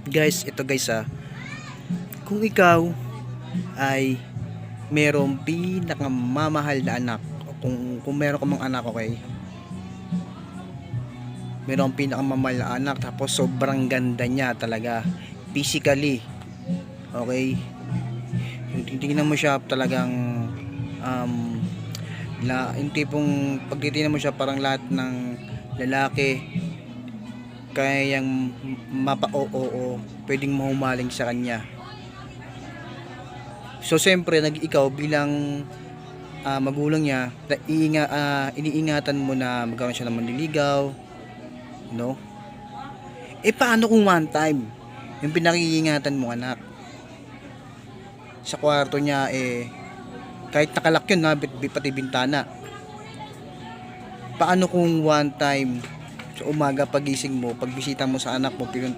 Guys, ito guys kung ikaw ay merong pinakamamahal na anak, kung meron ka mang anak, okay, meron kang pinakamamahal na anak, tapos sobrang ganda niya talaga physically, okay, tingnan mo siya talagang yung tipong pagtitingnan mo siya parang lahat ng lalaki kayang mapa-oo, pwedeng mahumaling sa kanya. So siyempre ikaw bilang magulang niya, iniingatan mo na magkaroon siya ng manliligaw, no? Paano kung one time yung pinag-iingatan mo anak sa kwarto niya, kahit nakalak yun na pati bintana, paano kung one time sa umaga pagising mo, pagbisita mo sa anak mo,